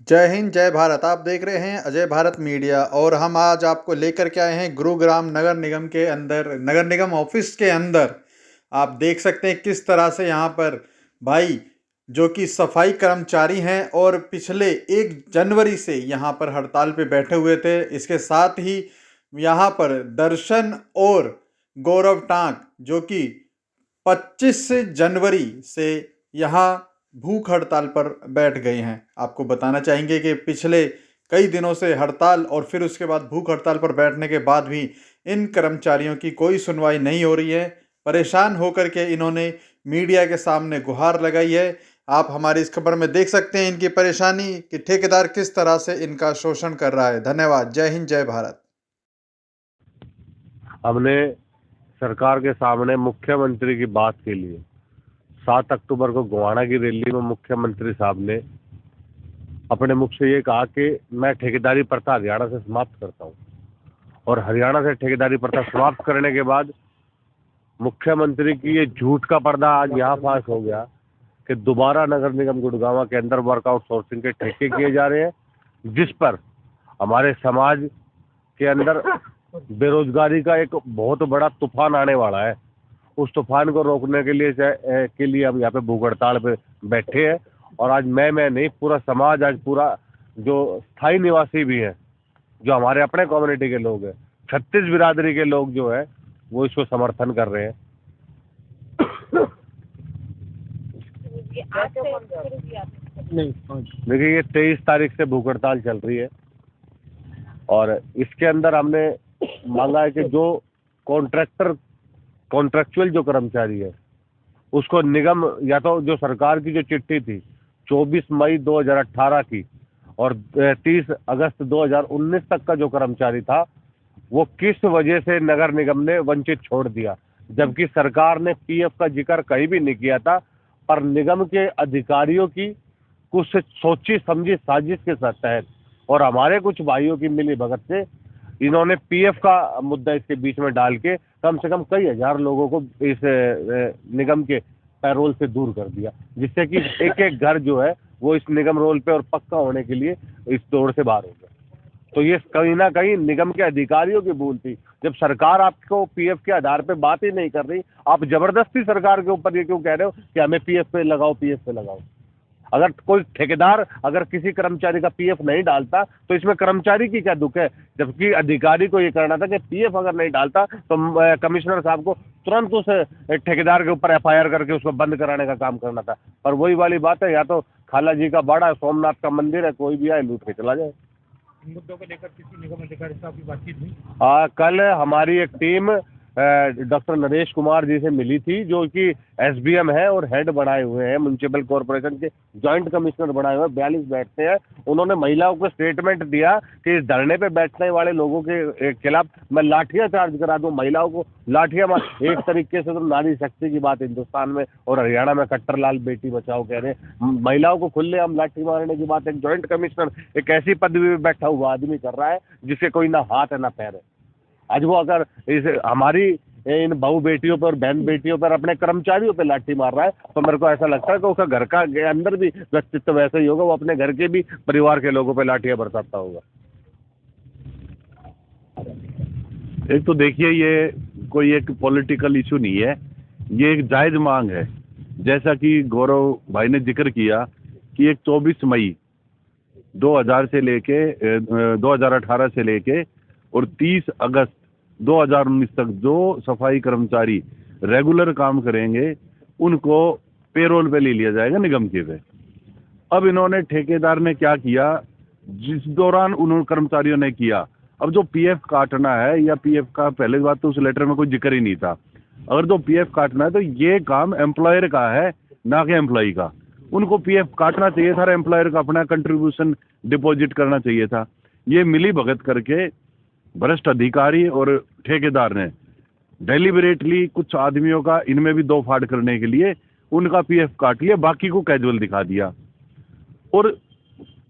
जय हिंद, जय भारत। आप देख रहे हैं अजय भारत मीडिया और हम आज आपको लेकर के आए हैं गुरुग्राम नगर निगम के अंदर, नगर निगम ऑफिस के अंदर। आप देख सकते हैं किस तरह से यहाँ पर भाई जो कि सफाई कर्मचारी हैं और पिछले 1 जनवरी से यहाँ पर हड़ताल पे बैठे हुए थे। इसके साथ ही यहाँ पर दर्शन और गौरव टांक जो कि 25 जनवरी से यहाँ भूख हड़ताल पर बैठ गए हैं। आपको बताना चाहेंगे कि पिछले कई दिनों से हड़ताल और फिर उसके बाद भूख हड़ताल पर बैठने के बाद भी इन कर्मचारियों की कोई सुनवाई नहीं हो रही है। परेशान होकर के इन्होंने मीडिया के सामने गुहार लगाई है। आप हमारी इस खबर में देख सकते हैं इनकी परेशानी कि ठेकेदार किस तरह से इनका शोषण कर रहा है। धन्यवाद। जय हिंद, जय भारत। हमने सरकार के सामने मुख्यमंत्री की बात के लिए 7 अक्टूबर को गोहाना की रैली में मुख्यमंत्री साहब ने अपने मुख से ये कहा कि मैं ठेकेदारी प्रथा हरियाणा से समाप्त करता हूं। और हरियाणा से ठेकेदारी प्रथा समाप्त करने के बाद मुख्यमंत्री की ये झूठ का पर्दा आज यहाँ फाश हो गया कि दोबारा नगर निगम गुड़गांव के अंदर वर्क आउटसोर्सिंग के ठेके किए जा रहे हैं, जिस पर हमारे समाज के अंदर बेरोजगारी का एक बहुत बड़ा तूफान आने वाला है। उस तूफान को रोकने के लिए हम यहाँ पे भूख हड़ताल पे बैठे हैं। और आज मैं नहीं, पूरा समाज, आज पूरा जो स्थायी निवासी भी है, जो हमारे अपने कम्युनिटी के लोग हैं, 36 बिरादरी के लोग जो है वो इसको समर्थन कर रहे हैं। देखिए, ये 23 तारीख से भूख हड़ताल चल रही है और इसके अंदर हमने मांगा है कि जो कॉन्ट्रेक्चुअल जो कर्मचारी है उसको निगम, या तो जो सरकार की जो चिट्ठी थी 24 मई 2018 की और 30 अगस्त 2019 तक का जो कर्मचारी था, वो किस वजह से नगर निगम ने वंचित छोड़ दिया, जबकि सरकार ने पीएफ का जिक्र कहीं भी नहीं किया था। पर निगम के अधिकारियों की कुछ सोची समझी साजिश के तहत और हमारे कुछ भाइयों की मिली भगत से इन्होंने पीएफ का मुद्दा इसके बीच में डाल के कम से कम कई हजार लोगों को इस निगम के पैरोल से दूर कर दिया, जिससे कि एक एक घर जो है वो इस निगम रोल पे और पक्का होने के लिए इस दौड़ से बाहर हो गया। तो ये कहीं ना कहीं निगम के अधिकारियों की भूल थी। जब सरकार आपको पीएफ के आधार पे बात ही नहीं कर रही, आप जबरदस्ती सरकार के ऊपर ये क्यों कह रहे हो कि हमें पीएफ पे लगाओ, पीएफ पे लगाओ। अगर कोई ठेकेदार अगर किसी कर्मचारी का पीएफ नहीं डालता तो इसमें कर्मचारी की क्या दुख है, जबकि अधिकारी को ये करना था कि पीएफ अगर नहीं डालता तो कमिश्नर साहब को तुरंत उस ठेकेदार के ऊपर एफआईआर करके उसको बंद कराने का काम करना था। पर वही वाली बात है, या तो खाला जी का बाड़ा, सोमनाथ का मंदिर है, कोई भी आए लूट के चला जाए। इन मुद्दों को लेकर किसी निगम अधिकारी से आपकी बातचीत हुई? कल हमारी एक टीम डॉक्टर नरेश कुमार जी से मिली थी, जो कि एसबीएम है और हेड बनाए हुए हैं, म्युनिसिपल कॉर्पोरेशन के जॉइंट कमिश्नर बनाए हुए 42 बैठते हैं। उन्होंने महिलाओं को स्टेटमेंट दिया कि इस धरने पे बैठने वाले लोगों के खिलाफ मैं लाठियां चार्ज करा दूं, महिलाओं को लाठियां मार। एक तरीके से तो नारी शक्ति की बात हिंदुस्तान में और हरियाणा में कट्टर लाल बेटी बचाओ कह रहे हैं, महिलाओं को खुले हम लाठी मारने की बात एक जॉइंट कमिश्नर, एक ऐसी पदवी में बैठा हुआ आदमी कर रहा है जिसके कोई ना हाथ है ना पैर है। आज वो अगर इस हमारी इन बहू बेटियों पर, बहन बेटियों पर, अपने कर्मचारियों पर लाठी मार रहा है, तो मेरे को ऐसा लगता है कि उसका घर का अंदर भी व्यक्तित्व वैसा ही होगा, वो अपने घर के भी परिवार के लोगों पर लाठियां बरसाता होगा। एक तो देखिए, ये कोई एक पॉलिटिकल इशू नहीं है, ये एक जायज़ मांग है। जैसा कि गौरव भाई ने जिक्र किया कि एक 24 मई 2018 से लेके और 30 अगस्त 2019 तक जो सफाई कर्मचारी रेगुलर काम करेंगे उनको पेरोल पे ले लिया जाएगा निगम के पे। अब इन्होंने, ठेकेदार ने क्या किया, जिस दौरान उन कर्मचारियों ने किया, अब जो पीएफ काटना है या पीएफ का, पहले बात तो उस लेटर में कोई जिक्र ही नहीं था। अगर जो पीएफ काटना है तो ये काम एम्प्लॉयर का है, ना कि एम्प्लॉय का। उनको पीएफ काटना चाहिए था, एम्प्लॉयर का अपना कंट्रीब्यूशन डिपॉजिट करना चाहिए था। ये मिली भगत करके वरिष्ठ अधिकारी और ठेकेदार ने डेलिबरेटली कुछ आदमियों का, इनमें भी दो फाड़ करने के लिए, उनका पीएफ काट लिया, बाकी को कैजुअल दिखा दिया। और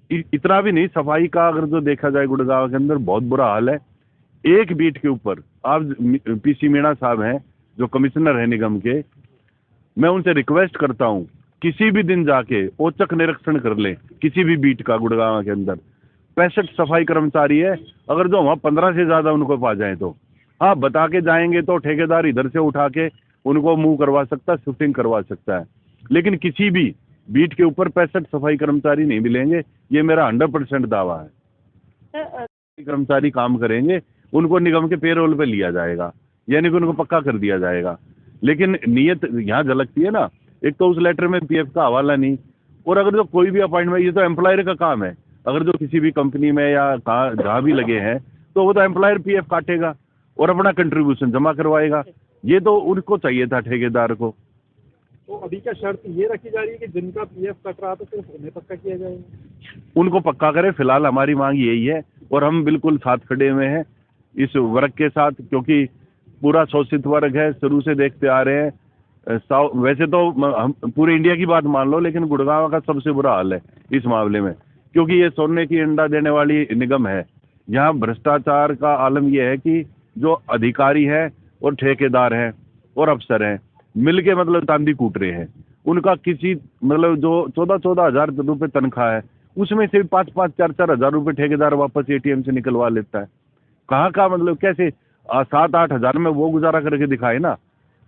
इतना भी नहीं, सफाई का अगर जो देखा जाए गुड़गांव के अंदर बहुत बुरा हाल है। एक बीट के ऊपर, आप पीसी मीणा साहब हैं जो कमिश्नर है निगम के, मैं उनसे रिक्वेस्ट करता हूं किसी भी दिन जाके औचक निरीक्षण कर लें किसी भी बीट का गुड़गांव के अंदर 65 सफाई कर्मचारी है। अगर जो वहाँ 15 से ज़्यादा उनको पा जाए तो हाँ बता के जाएंगे तो ठेकेदार इधर से उठा के उनको मूव करवा सकता है, शिफ्टिंग करवा सकता है। लेकिन किसी भी बीट के ऊपर 65 सफाई कर्मचारी नहीं मिलेंगे, ये मेरा 100% दावा है। कर्मचारी काम करेंगे उनको निगम के पेरोल पे लिया जाएगा, यानी कि उनको पक्का कर दिया जाएगा। लेकिन नियत यहाँ झलकती है ना, एक तो उस लेटर में पीएफ का हवाला नहीं, और अगर जो कोई भी अपॉइंटमेंट, ये तो एम्प्लॉयर का काम है, अगर जो किसी भी कंपनी में या जहाँ भी लगे हैं तो वो तो एम्प्लॉयर पीएफ काटेगा और अपना कंट्रीब्यूशन जमा करवाएगा। ये तो उनको चाहिए था ठेकेदार को। तो अभी क्या शर्त ये रखी जा रही है कि जिनका पीएफ कट रहा तो सिर्फ उन्हें पक्का किया जाएगा? उनको पक्का करें, फिलहाल हमारी मांग यही है और हम बिल्कुल साथ खड़े हुए हैं इस वर्ग के साथ, क्योंकि पूरा शोषित वर्ग है, शुरू से देखते आ रहे हैं। वैसे तो हम पूरे इंडिया की बात मान लो, लेकिन गुड़गांव का सबसे बुरा हाल है इस मामले में, क्योंकि ये सोने की अंडा देने वाली निगम है। यहाँ भ्रष्टाचार का आलम यह है कि जो अधिकारी हैं और ठेकेदार हैं और अफसर हैं मिलके मतलब चांदी कूट रहे हैं। उनका किसी मतलब जो 14-14 हज़ार रुपये तनख्वाह है, उसमें से 5-5, 4-4 हज़ार रुपये ठेकेदार वापस एटीएम से निकलवा लेता है। कहाँ का मतलब कैसे 7-8 हज़ार में वो गुजारा करके दिखाए ना।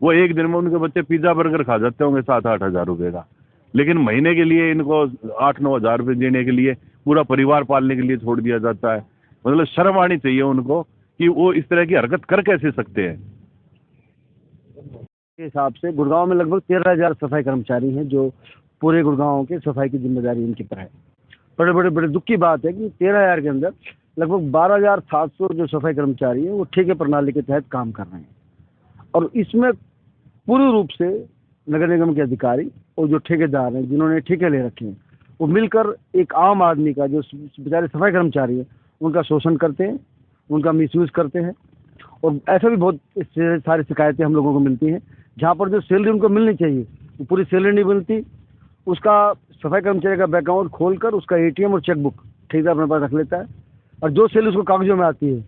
वो एक दिन में उनके बच्चे पिज्जा बर्गर खा जाते होंगे 7-8 हज़ार रुपये का, लेकिन महीने के लिए इनको 8-9 हज़ार रुपये देने के लिए पूरा परिवार पालने के लिए छोड़ दिया जाता है। मतलब शर्म आनी चाहिए उनको कि वो इस तरह की हरकत कर कैसे सकते हैं। के हिसाब से गुड़गांव में लगभग 13,000 सफाई कर्मचारी हैं जो पूरे गुड़गांव के सफाई की जिम्मेदारी इनके पर है। बड़े दुख की बात है कि 13,000 के अंदर लगभग 12,700 जो सफाई कर्मचारी हैं वो ठेके प्रणाली के तहत काम कर रहे हैं, और इसमें पूर्ण रूप से नगर निगम के अधिकारी और जो ठेकेदार हैं जिन्होंने ठेके ले रखे हैं वो मिलकर एक आम आदमी का, जो बेचारे सफाई कर्मचारी हैं, उनका शोषण करते हैं, उनका मिसयूज़ करते हैं। और ऐसा भी बहुत सारी शिकायतें हम लोगों को मिलती हैं जहाँ पर जो सैलरी उनको मिलनी चाहिए वो पूरी सैलरी नहीं मिलती। उसका सफाई कर्मचारी का बैंक अकाउंट खोलकर उसका एटीएम और चेकबुक ठेकेदार अपने पास रख लेता है, और जो सैलरी उसको कागजों में आती है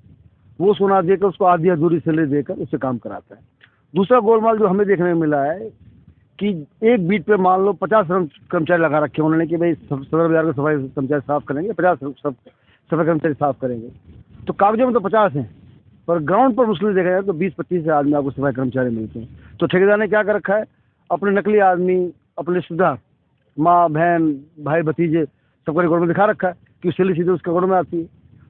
वो सोना देकर उसको आधी अधूरी सैलरी देकर उससे काम कराता है। दूसरा गोलमाल जो हमें देखने में मिला है कि एक बीट पे मान लो 50 कर्मचारी लगा रखे उन्होंने कि भाई सदर बाजार के सफाई कर्मचारी साफ करेंगे, 50 सफाई कर्मचारी साफ करेंगे, तो कागजों में तो 50 हैं, पर ग्राउंड पर मुश्किल देखा जाए तो 20-25 आदमी आपको सफाई कर्मचारी मिलते हैं। तो ठेकेदार ने क्या कर रखा है, अपने नकली आदमी, अपने रिश्तेदार, माँ बहन भाई भतीजे सबको रिकॉर्ड में दिखा रखा है कि सैलरी सीधे उसके अकाउंट में आती है।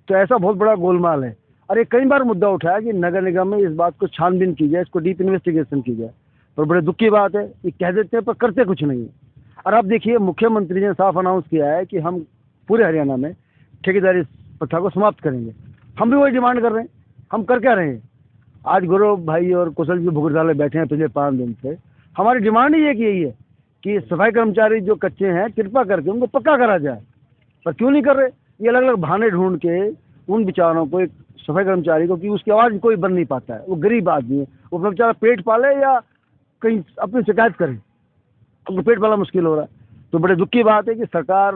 तो ऐसा बहुत बड़ा गोलमाल है। और ये कई बार मुद्दा उठाया कि नगर निगम में इस बात को छानबीन की जाए, इसको डीप इन्वेस्टिगेशन की जाए, पर बड़े दुख की बात है ये कह देते हैं पर करते कुछ नहीं है। और अब देखिए मुख्यमंत्री ने साफ अनाउंस किया है कि हम पूरे हरियाणा में ठेकेदारी प्रथा को समाप्त करेंगे। हम भी वही डिमांड कर रहे हैं। हम कर क्या रहे हैं? आज गौरव भाई और कुशल जी भुगताले बैठे हैं पिछले 5 दिन से। हमारी डिमांड ही एक यही है कि सफाई कर्मचारी जो कच्चे हैं कृपा करके उनको पक्का करा जाए, पर क्यों नहीं कर रहे? ये अलग अलग बहाने ढूंढ के उन बेचारों को, एक सफाई कर्मचारी को, कि उसकी आवाज़ कोई बन नहीं पाता है, वो गरीब आदमी है, वो अपना बेचारा पेट पाले या कहीं अपनी शिकायत करे, उनको पेट पाला मुश्किल हो रहा है। तो बड़े दुख की बात है कि सरकार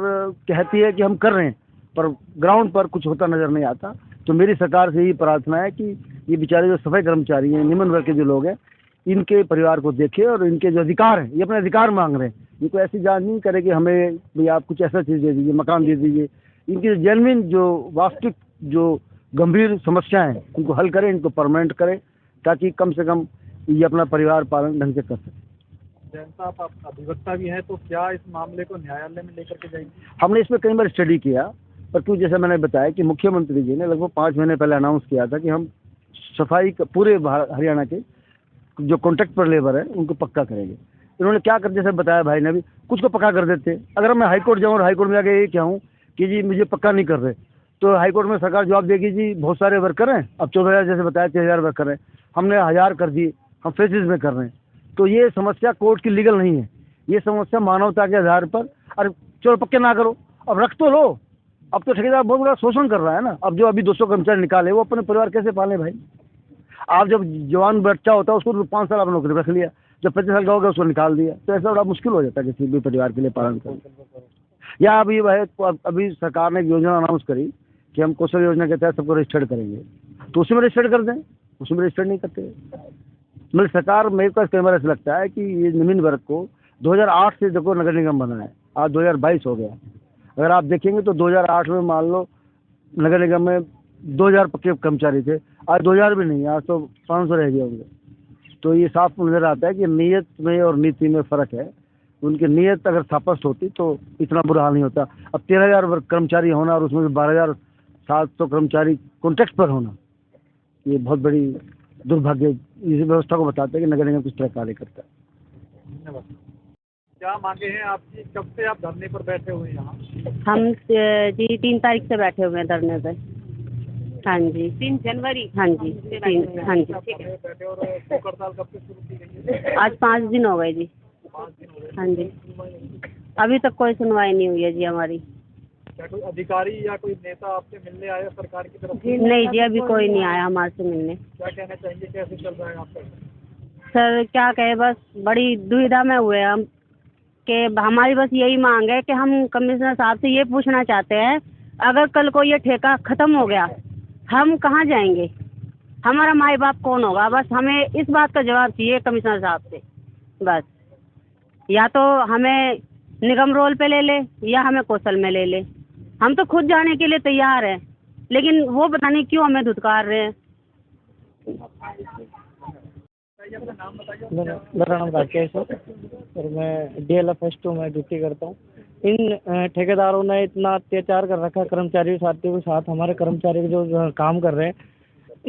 कहती है कि हम कर रहे हैं पर ग्राउंड पर कुछ होता नज़र नहीं आता। तो मेरी सरकार से यही प्रार्थना है कि ये बेचारे जो सफाई कर्मचारी हैं, निम्न वर्ग के जो लोग हैं, इनके परिवार को देखे और इनके जो अधिकार हैं, ये अपने अधिकार मांग रहे हैं, इनको ऐसी जांच नहीं करे कि हमें भाई आप कुछ ऐसा चीज़ दे दीजिए, मकान दे दीजिए। इनकी जेन्युइन जो वास्तविक जो गंभीर समस्याएं हैं उनको हल करें, इनको परमानेंट करें, ताकि कम से कम ये अपना परिवार पालन ढंग से कर सकें। जैन साहब आप अधिवक्ता भी हैं, तो क्या इस मामले को न्यायालय में लेकर के जाएंगे? हमने इसमें कई बार स्टडी किया, पर क्यों जैसा मैंने बताया कि मुख्यमंत्री जी ने लगभग 5 महीने पहले अनाउंस किया था कि हम सफाई पूरे हरियाणा के जो कॉन्ट्रैक्ट पर लेबर है उनको पक्का करेंगे। इन्होंने क्या कर, जैसे बताया भाई ने भी, कुछ को पक्का कर देते। अगर मैं हाईकोर्ट जाऊँ और हाईकोर्ट में जाके ये कहूँ कि जी मुझे पक्का नहीं कर रहे, तो हाईकोर्ट में सरकार जवाब देगी जी बहुत सारे वर्कर हैं, अब 14,000 जैसे बताया 13,000 वर्कर हैं, हमने 1000 कर दिए, हम फेजेस में कर रहे हैं। तो ये समस्या कोर्ट की लीगल नहीं है, ये समस्या मानवता के आधार पर। अरे चलो पक्के ना करो, अब रख तो लो। अब तो ठेकेदार बहुत बड़ा शोषण कर रहा है ना। अब जो अभी 200 कर्मचारी निकाले वो अपने परिवार कैसे पाले भाई? आप जब जवान बच्चा होता है उसको 5 साल आपने नौकरी रख लिया, जब 25 साल का हो गया उसको निकाल दिया, तो ऐसा बड़ा मुश्किल हो जाता है किसी भी परिवार के लिए पालन करना। या अभी अभी सरकार ने एक योजना अनाउंस करी कि हम कौशल योजना के तहत सबको रजिस्टर्ड करेंगे, तो उसमें रजिस्टर्ड कर दें, उसमें रजिस्टर्ड नहीं करते। मतलब सरकार, मेरे को कई बार ऐसा लगता है कि ये निम्न वर्ग को 2008 से देखो नगर निगम बना है, आज 2022 हो गया। अगर आप देखेंगे तो 2008 में मान लो नगर निगम में 2000 पक्के कर्मचारी थे, आज 2000 भी नहीं, आज तो 500 रह गए होंगे। तो ये साफ नजर आता है कि नीयत में और नीति में फ़र्क है। उनकी नीयत अगर स्पष्ट होती तो इतना बुरा हाल नहीं होता। अब 13,000 कर्मचारी होना और उसमें भी 12,700 कर्मचारी कॉन्ट्रैक्ट पर होना, ये बहुत बड़ी दुर्भाग्य इस व्यवस्था को बताता है कि नगर निगम किस तरह कार्य करता है। धन्यवाद। क्या मांगे हैं आपकी, कब से आप धरने पर बैठे हुए हैं यहाँ? हम जी 3 तारीख से बैठे हुए हैं धरने पे। हाँ जी 3 जनवरी। हाँ जी 3, हाँ जी ठीक है। बैठे और भूख हड़ताल कब से शुरू की गई है? आज 5 दिन हो गए जी। 5 दिन हो गए। हाँ जी अभी तक कोई सुनवाई नहीं हुई है जी हमारी। क्या कोई अधिकारी या कोई नेता आपसे मिलने आया सरकार की तरफ से? नहीं जी अभी कोई नहीं आया हमारे से मिलने। क्या कहना चाहेंगे, कैसे चल रहा है आपका? सर क्या कहे, बस बड़ी दुविधा में हुए हम कि हमारी बस यही मांग है कि हम कमिश्नर साहब से ये पूछना चाहते हैं, अगर कल को ये ठेका ख़त्म हो गया हम कहाँ जाएंगे, हमारा माई बाप कौन होगा? बस हमें इस बात का जवाब चाहिए कमिश्नर साहब से। बस या तो हमें निगम रोल पे ले ले या हमें कौशल में ले ले। हम तो खुद जाने के लिए तैयार हैं, लेकिन वो पता नहीं क्यों हमें धुतकार रहे हैं। मेरा नाम राकेश है और मैं DLF-2 में ड्यूटी करता हूँ। इन ठेकेदारों ने इतना अत्याचार कर रखा है कर्मचारियों साथियों के साथ। हमारे कर्मचारी जो काम कर रहे हैं,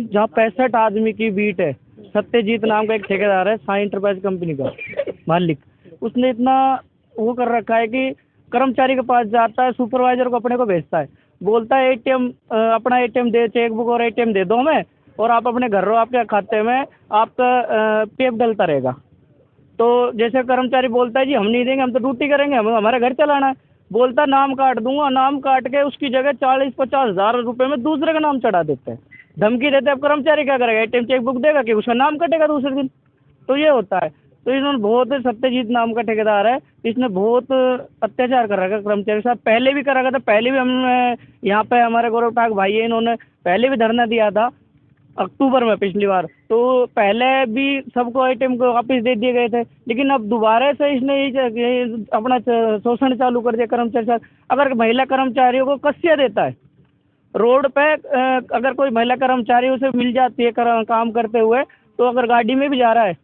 जहाँ 65 आदमी की बीट है। सत्यजीत नाम का एक ठेकेदार है, साई इंटरप्राइज कंपनी का मालिक, उसने इतना वो कर रखा है कि कर्मचारी के पास जाता है, सुपरवाइजर को अपने को भेजता है, बोलता है ATM अपना ATM दे, चेकबुक और ATM दे दो हमें और आप अपने घर रहो, आपके खाते में आपका पेप डलता रहेगा। तो जैसे कर्मचारी बोलता है जी हम नहीं देंगे, हम तो ड्यूटी करेंगे, हमें हमारा घर चलाना है, बोलता नाम काट दूंगा, नाम काट के उसकी जगह 40-50 हज़ार रुपये में दूसरे का नाम चढ़ा देते हैं, धमकी देते हैं। अब कर्मचारी क्या करेगा? ATM चेकबुक देगा कि उसका नाम कटेगा दूसरे दिन? तो ये होता है। तो इन्होंने बहुत, सत्यजीत नाम का ठेकेदार है, इसने बहुत अत्याचार कर रखा है कर्मचारी के साथ। पहले भी कर रखा था, पहले भी हम यहाँ पे हमारे गौरव टाक भाई है, इन्होंने पहले भी धरना दिया था अक्टूबर में पिछली बार। तो पहले भी सबको ATM को वापस दे दिए गए थे, लेकिन अब दोबारा से इसने ये अपना शोषण चालू कर दिया कर्मचारी साथ। अगर महिला कर्मचारियों को कस्सियाँ देता है रोड पे, अगर कोई महिला कर्मचारी उसे मिल जाती है काम करते हुए, तो अगर गाड़ी में भी जा रहा है,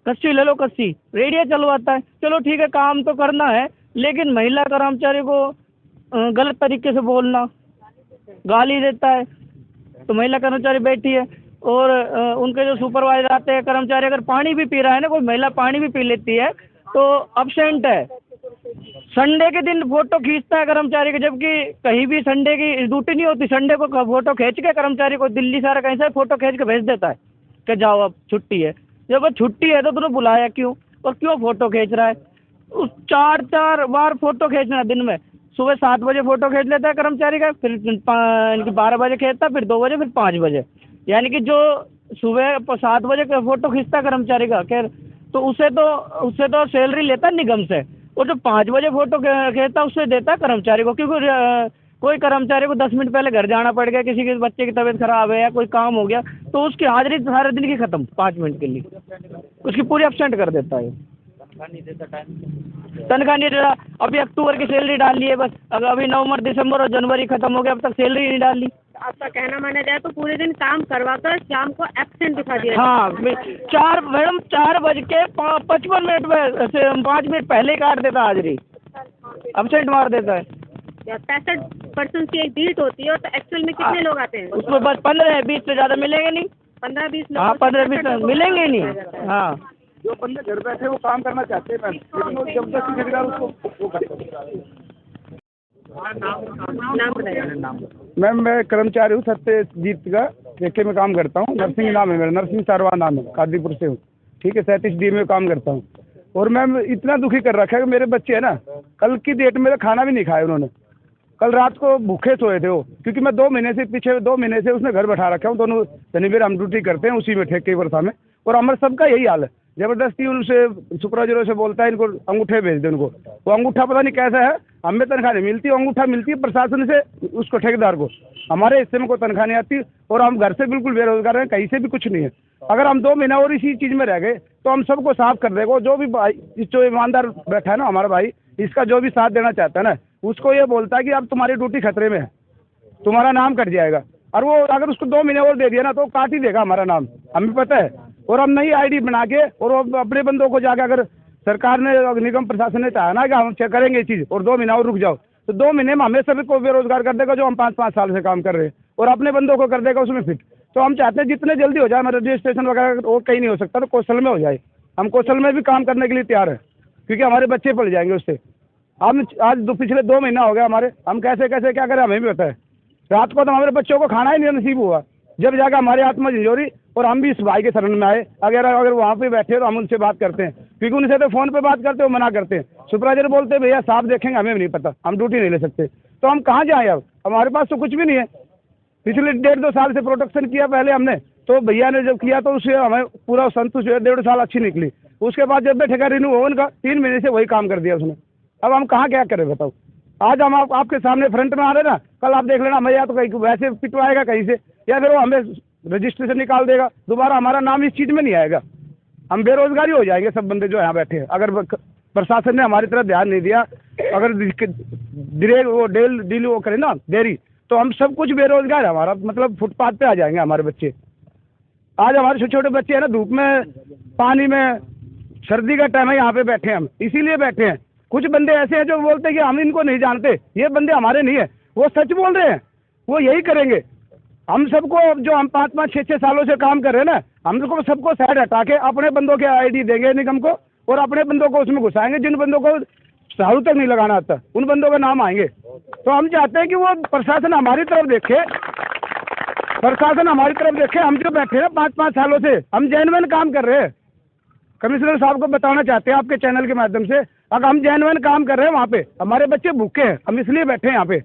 कस्सी ले लो, कस्सी रेडियो चलवाता है, चलो ठीक है काम तो करना है, लेकिन महिला कर्मचारी को गलत तरीके से बोलना, गाली देता है। तो महिला कर्मचारी बैठी है और उनके जो सुपरवाइजर आते हैं, कर्मचारी अगर पानी भी पी रहा है ना, कोई महिला पानी भी पी लेती है तो अब्सेंट है। संडे के दिन फोटो खींचता है कर्मचारी के, जबकि कहीं भी संडे की ड्यूटी नहीं होती। संडे को फोटो खींच के कर्मचारी को दिल्ली सारा कहीं से फोटो खींच के भेज देता है कि जाओ अब छुट्टी है। जब छुट्टी है तो तूने बुलाया क्यों और क्यों फोटो खींच रहा है? उस 4 बार फोटो खींचना दिन में। सुबह 7 बजे फोटो खींच लेता है कर्मचारी का, फिर 12 बजे खींचता, फिर 2 बजे, फिर 5 बजे। यानी कि जो सुबह 7 बजे का फोटो खींचता कर्मचारी का, खैर तो उससे तो सैलरी लेता निगम से, और जो 5 बजे फोटो खींचता उससे देता कर्मचारी को। क्योंकि कोई कर्मचारी को 10 मिनट पहले घर जाना पड़ गया, किसी के बच्चे की तबीयत खराब है या कोई काम हो गया, तो उसकी हाजिरी सारे दिन की खत्म 5 मिनट के लिए, उसकी पूरी एब्सेंट कर देता है। तनख्वाह नहीं देता। अभी अक्टूबर की सैलरी डाल ली है बस, अभी नवंबर, दिसंबर और जनवरी खत्म हो गया, अब तक सैलरी नहीं डाल ली। आपका कहना माना जाए तो पूरे दिन काम करवाकर शाम को एब्सेंट दिखा दिया। हाँ मैडम 4:55 से 5 मिनट पहले काट देता हाजिरी, एब्सेंट मार देता है। 65% की एक बीट होती है, तो एक्चुअल में कितने लोग आते हैं? उसमें बस 15-20 से ज़्यादा मिलेंगे नहीं। 15-20 लोग? हाँ 15-20 मिलेंगे नहीं। हाँ जो बंदे घर बैठे वो काम करना चाहते हैं, लेकिन जबरदस्ती ठेकेदार उसको वो करते हैं। नाम बताइए। मैम मैं कर्मचारी हूँ सत्यजीत का, ठेके में काम करता हूँ। नरसिंह नाम है मेरा, नरसिंह सारवा नाम है, कादीपुर से हूँ। ठीक है, 37D में काम करता हूँ। और मैम इतना दुखी कर रखा है कि मेरे बच्चे है ना, कल की डेट में खाना भी नहीं खाया उन्होंने। कल रात को भूखे सोए थे वो, क्योंकि मैं 2 महीने से उसने घर बैठा रखा हूँ। दोनों शनिवार हम ड्यूटी करते हैं उसी में, ठेके वर्षा में। और हमारे सबका यही हाल है, जबरदस्ती उनसे सुपरवाइजरों से बोलता है इनको अंगूठे भेज दे उनको। वो अंगूठा पता नहीं कैसा है, हमें तनख्वाह नहीं मिलती, अंगूठा मिलती है प्रशासन से उसको, ठेकेदार को। हमारे हिस्से में कोई तनख्वाह नहीं आती और हम घर से बिल्कुल बेरोजगार हैं, कहीं से भी कुछ नहीं है। अगर हम 2 महीना और इसी चीज़ में रह गए तो हम सबको साफ कर देगा। जो भी भाई जो ईमानदार बैठा है ना हमारा भाई, इसका जो भी साथ देना चाहता है ना, उसको ये बोलता है कि अब तुम्हारी ड्यूटी खतरे में है, तुम्हारा नाम कट जाएगा। और वो अगर उसको 2 महीने और दे दिया ना तो काट ही देगा हमारा नाम, हमें पता है। और हम नई आईडी बना के और वो अपने बंदों को जाकर, अगर सरकार ने निगम प्रशासन ने चाहा ना कि हम चेक करेंगे ये चीज़ और 2 महीना और रुक जाओ, तो 2 महीने में हमें सभी को बेरोजगार कर देगा जो हम 5-5 साल से काम कर रहे हैं, और अपने बंदों को कर देगा उसमें फिट। तो हम चाहते हैं जितने जल्दी हो जाए, हमारा रजिस्ट्रेशन वगैरह और कहीं नहीं हो सकता तो कौशल में हो जाए। हम कौशल में भी काम करने के लिए तैयार है, क्योंकि हमारे बच्चे पढ़ जाएंगे उससे। हम आज पिछले 2 महीना हो गया हमारे, हम कैसे कैसे क्या करें हमें भी पता है। रात को तो हमारे बच्चों को खाना ही नहीं नसीब हुआ, जब जाकर हमारी आत्मा झंझोरी। और हम भी इस भाई के शरण में आए। अगर वहाँ पे बैठे तो हम उनसे बात करते हैं, क्योंकि उनसे तो फ़ोन पे बात करते, वो मना करते हैं। सुपरवाइजर बोलते हैं भैया साफ देखेंगे, हमें भी नहीं पता, हम ड्यूटी नहीं ले सकते। तो हम कहाँ जाएँ अब, हमारे पास तो कुछ भी नहीं है। पिछले 1.5-2 साल से प्रोटेक्शन किया पहले हमने, तो भैया ने जब किया तो उससे हमें पूरा संतुष्ट हुआ, 1.5 साल अच्छी निकली। उसके बाद जब बैठेगा रिन्यू हो उनका, 3 महीने से वही काम कर दिया उसने। अब हम कहाँ क्या करें बताओ। आज हम आपके सामने फ्रंट में आ रहे ना, कल आप देख लेना हमें या तो कहीं वैसे पिटवाएगा कहीं से, या फिर वो हमें रजिस्ट्रेशन निकाल देगा, दोबारा हमारा नाम इस चीज़ में नहीं आएगा। हम बेरोजगारी हो जाएंगे सब बंदे जो यहाँ बैठे हैं। अगर प्रशासन ने हमारी तरफ ध्यान नहीं दिया, अगर वो डील वो करे ना देरी, तो हम सब कुछ बेरोजगार है, हमारा मतलब फुटपाथ पे आ जाएंगे हमारे बच्चे। आज हमारे छोटे छोटे बच्चे हैं ना, धूप में, पानी में, सर्दी का टाइम है, यहाँ पे बैठे हैं हम, इसीलिए बैठे हैं। कुछ बंदे ऐसे हैं जो बोलते हैं कि हम इनको नहीं जानते, ये बंदे हमारे नहीं है, वो सच बोल रहे हैं, वो यही करेंगे। हम सबको जो हम 5-5, 6-6 सालों से काम कर रहे हैं ना, हम लोग सबको साइड हटा के अपने बंदों के आईडी देंगे निगम को, और अपने बंदों को उसमें घुसाएंगे। जिन बंदों को झाड़ू तक नहीं लगाना आता, उन बंदों का नाम आएंगे। तो हम चाहते हैं कि वो प्रशासन हमारी तरफ देखे, प्रशासन हमारी तरफ देखे। हम जो बैठे हैं 5-5 सालों से, हम जेन्युइन काम कर रहे हैं। कमिश्नर साहब को बताना चाहते हैं आपके चैनल के माध्यम से, अगर हम जेन्युइन काम कर रहे हैं वहाँ पे, हमारे बच्चे भूखे हैं, हम इसलिए बैठे हैं यहाँ पे।